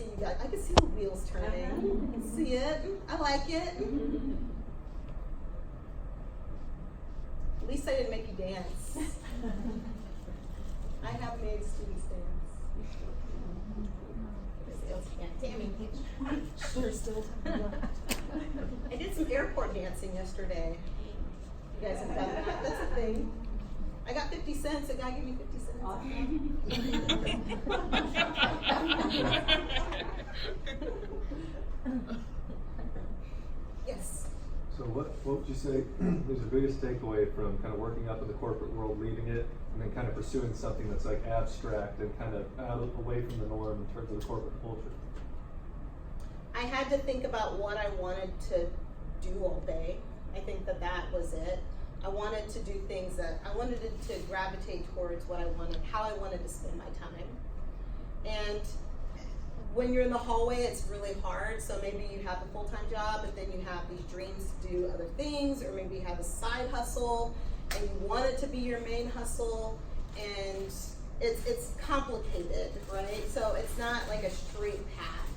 see you guys. I can see the wheels turning. I can see it. I like it. At least I didn't make you dance. I have made students dance. Tammy, there's still time left. I did some airport dancing yesterday. You guys have done that? That's a thing. I got 50 cents. A guy gave me 50 cents. Yes. So what would you say is your biggest takeaway from kind of working up in the corporate world, leading it, and then kind of pursuing something that's like abstract and kind of away from the norm in terms of the corporate culture? I had to think about what I wanted to do all day. I think that was it. I wanted to do things that I wanted to gravitate towards what I wanted, how I wanted to spend my time. And when you're in the hallway, it's really hard. So maybe you have a full-time job, but then you have these dreams to do other things, or maybe you have a side hustle and you want it to be your main hustle, and it's complicated, right? So it's not like a straight path.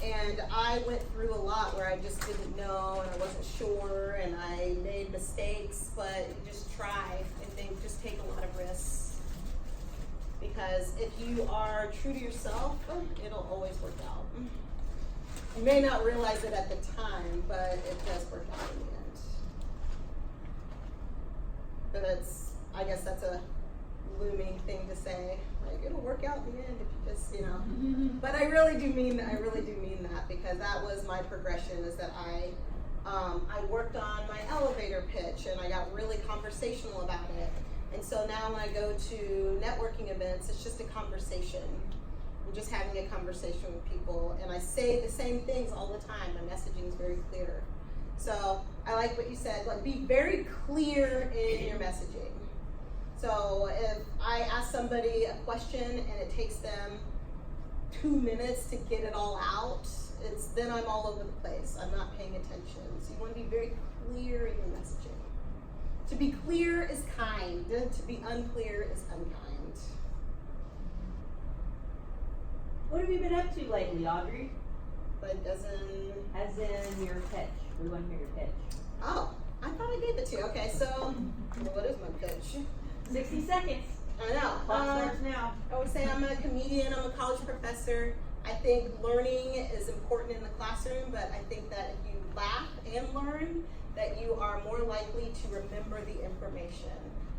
And I went through a lot where I just didn't know and I wasn't sure and I made mistakes, but you just try. I think just take a lot of risks. Because if you are true to yourself, it'll always work out. You may not realize it at the time, but it does work out in the end. But I guess that's a looming thing to say. Like, it'll work out in the end if you just, But I really do mean that, because that was my progression, is that I worked on my elevator pitch and I got really conversational about it. And so now when I go to networking events, it's just a conversation. I'm just having a conversation with people, and I say the same things all the time. My messaging is very clear. So I like what you said, like, be very clear in your messaging. So if I ask somebody a question and it takes them 2 minutes to get it all out, then I'm all over the place. I'm not paying attention. So you want to be very clear in your messaging. To be clear is kind. To be unclear is unkind. What have you been up to lately, Audrey? But as in your pitch. We want to hear your pitch. Oh, I thought I gave it to you. Okay, so what is my pitch? 60 seconds. I know. Clock starts now. I would say I'm a comedian. I'm a college professor. I think learning is important in the classroom, but I think that if you laugh and learn, that you are more likely to remember the information.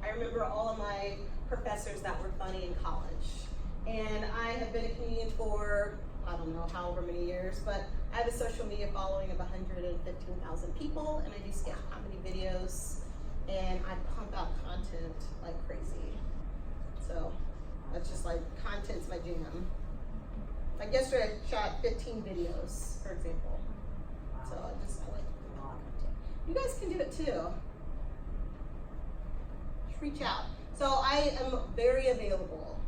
I remember all of my professors that were funny in college. And I have been a comedian for, I don't know, however many years, but I have a social media following of 115,000 people, and I do sketch comedy videos, and I pump out content like crazy. So that's just like, content's my jam. Like yesterday I shot 15 videos, for example. So I like content. You guys can do it too. Just reach out. So I am very available.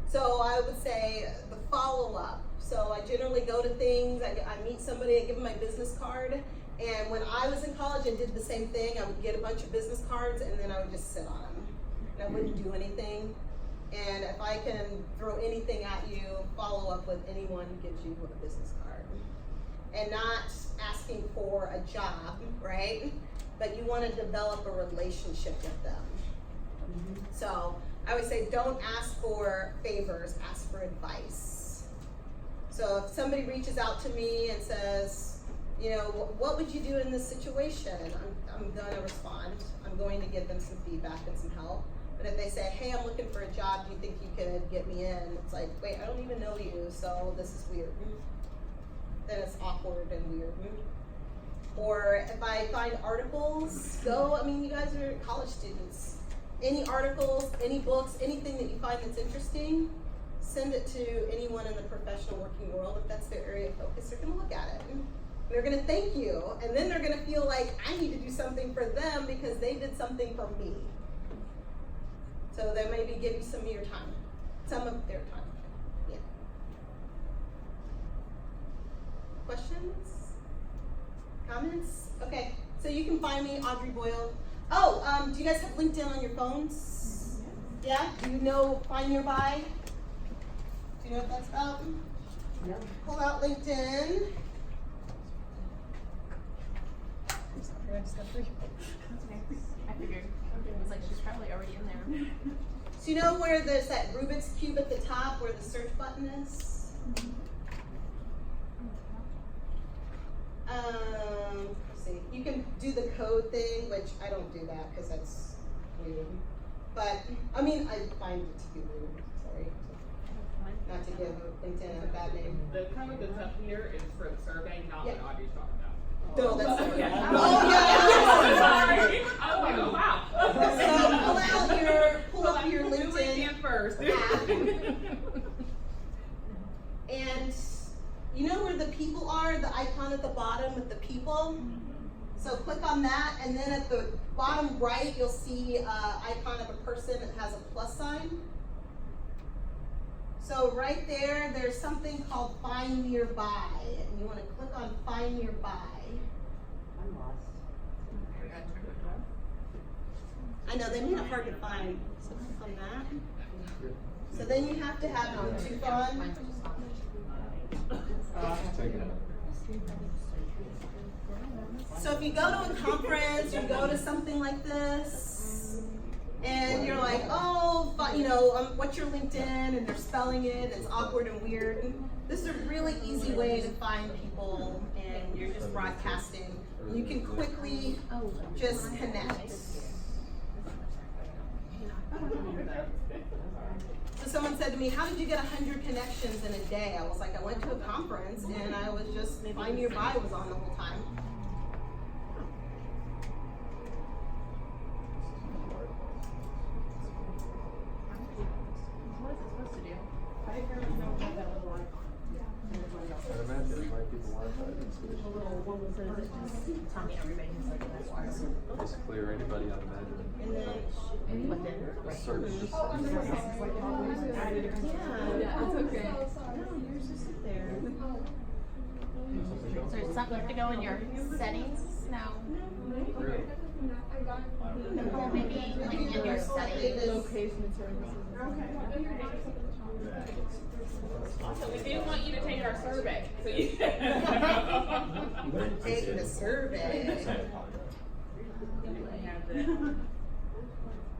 So I would say the follow-up. So I generally go to things, I meet somebody, I give them my business card. And when I was in college and did the same thing, I would get a bunch of business cards and then I would just sit on them. And I wouldn't do anything. And if I can throw anything at you, follow up with anyone who gives you a business card. And not asking for a job, right? But you want to develop a relationship with them. Mm-hmm. So I would say don't ask for favors, ask for advice. So if somebody reaches out to me and says, what would you do in this situation? I'm going to respond. I'm going to give them some feedback and some help. But if they say, hey, I'm looking for a job, do you think you could get me in? It's like, wait, I don't even know you, so this is weird. Then it's awkward and weird. Or if I find articles, you guys are college students. Any articles, any books, anything that you find that's interesting, send it to anyone in the professional working world. If that's their area of focus, they're gonna look at it. They're gonna thank you, and then they're gonna feel like I need to do something for them because they did something for me. So they maybe give you some of your time, some of their time. Yeah. Questions? Comments? Okay, so you can find me, Audrey Boyle. Oh, do you guys have LinkedIn on your phones? Yeah? Do you know Find Nearby? Do you know what that's about? Pull out LinkedIn. I'm sorry, I'm suffering. I figured. It was like she's probably already in there. So you know where there's that Rubik's Cube at the top where the search button is? Let's see. You can do the code thing, which I don't do that because that's weird. But, I mean, I find it to be weird. Sorry. Not to give LinkedIn a bad name. The code that's up here is for the survey, not what Yeah. Audrey's talking about. No, that's Oh, not yeah. Oh, yeah. Sorry. I was like, oh, wow. So pull up your Do LinkedIn LinkedIn first. app. And you know where the people are, the icon at the bottom with the people? So click on that, and then at the bottom right, you'll see an icon of a person that has a plus sign. So right there, there's something called Find Nearby, and you want to click on Find Nearby. I'm lost. I know, they made it hard to find, so click on that. So then you have to have it on Tucson. Take it out. So if you go to a conference, you go to something like this, and you're like, oh, what's your LinkedIn? And they're spelling it, it's awkward and weird. This is a really easy way to find people, and you're just broadcasting. You can quickly just connect. So someone said to me, how did you get 100 connections in a day? I was like, I went to a conference, and I was just, Find Nearby was on the whole time. What is it supposed to do? I'd imagine it might be the Wi-Fi. Tell me everybody who's like that wire. Basically, or anybody I'd imagine. And then, But then, right. Search just. yeah, That's okay. no, yours just sit there. So there's something to go in your settings? No. Really? Nicole, maybe like in your settings. Location services. Also, we do want you to take our survey. So you Take the survey.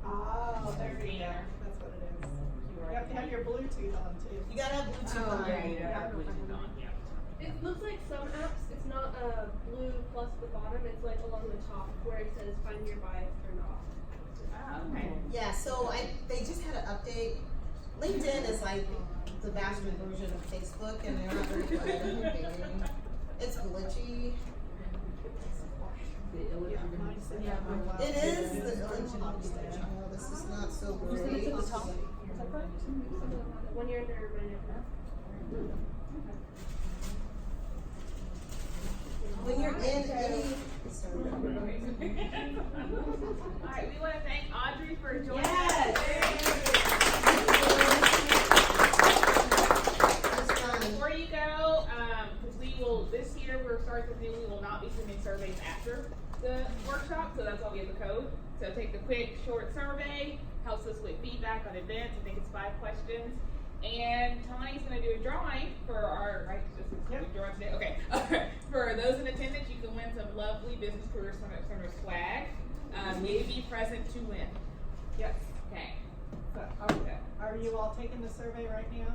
Oh, there you go. That's what it is. You have to have your Bluetooth on too. You gotta have Bluetooth on. It looks like some apps, it's not a blue plus the bottom, it's like along the top where it says Find Nearby turned off. Okay. Yeah, so they just had an update. LinkedIn is like the bastard version of Facebook, and they're not very good at innovating. It's glitchy. It is the oh, this is not so great. When you're under menu. When you're in any All right, we want to thank Audrey for joining Yes. us. Before you go, because we will, this year we're starting something new, we will not be sending surveys after the workshop, so that's why we have the code. So take the quick, short survey, helps us with feedback on events. I think it's 5 questions. And Tawny's going to do a drawing for our, right, this is Yep. drawing today? Okay. For those in attendance, you can win some lovely Business Career Center swag. May be present to win. Yes. Okay. So, are you all taking the survey right now?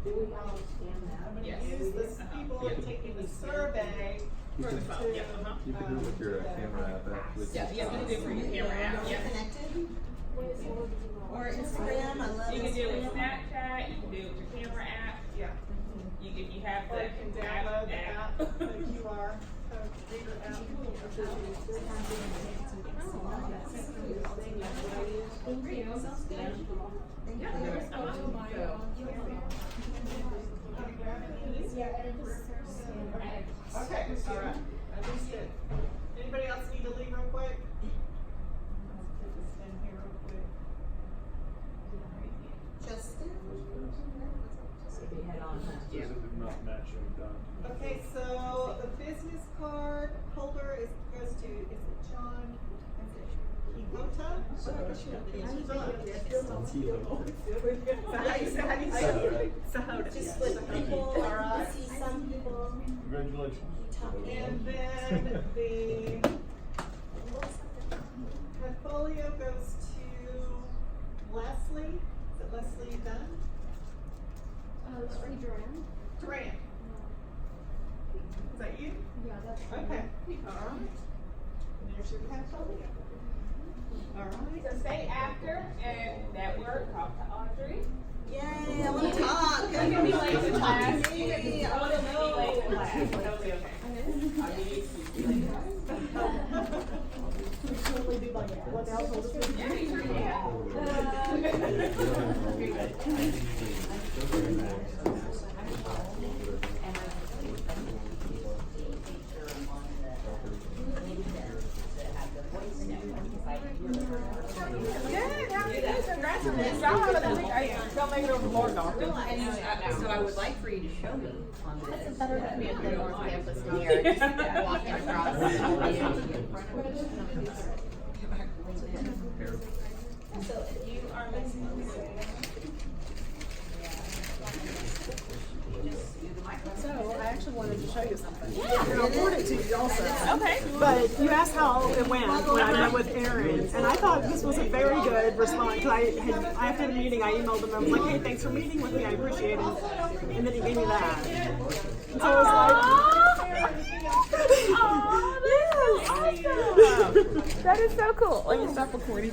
I'm gonna Yes. use the people who are taking the survey You For the can, phone, yeah, you can do it with your camera app actually. Yeah, you have to do it for your camera app, yeah. connected or Instagram. I love You can do it with Instagram. Snapchat, you can do it with your camera app. Yeah. If you have Or the you can download the app, the QR code reader app. Thank you. Okay, all right. At least it. Anybody else need to leave real quick? Let's put this in here real quick. Justin. Okay, so the business card holder goes to, is it John? Is it Kihota? Just split people. Duran. Is that you? Yeah, that's Okay, alright. And there's your pass over. Alright. So stay after and network, talk to Audrey. Yay, I wanna talk. You can be late to class. Talk to me. I I wanna be late to class. know. Totally okay. We totally do like that. What else will this be? Yeah, you sure can. Good, how are you? Congrats on this job. Don't make it overboard, doctor. So I would like for you to show me on this. This is better than me at the North Campus here. Just walking across. So if you are missing So, I actually wanted to show you something. And I'll forward it to you also. Okay. But you asked how it went when I met with Aaron, and I thought this was a very good response, because after the meeting, I emailed him, and I was like, hey, thanks for meeting with me, I appreciate it. And then he gave me that. And so I was like, Awesome. That is so cool. Let me stop recording.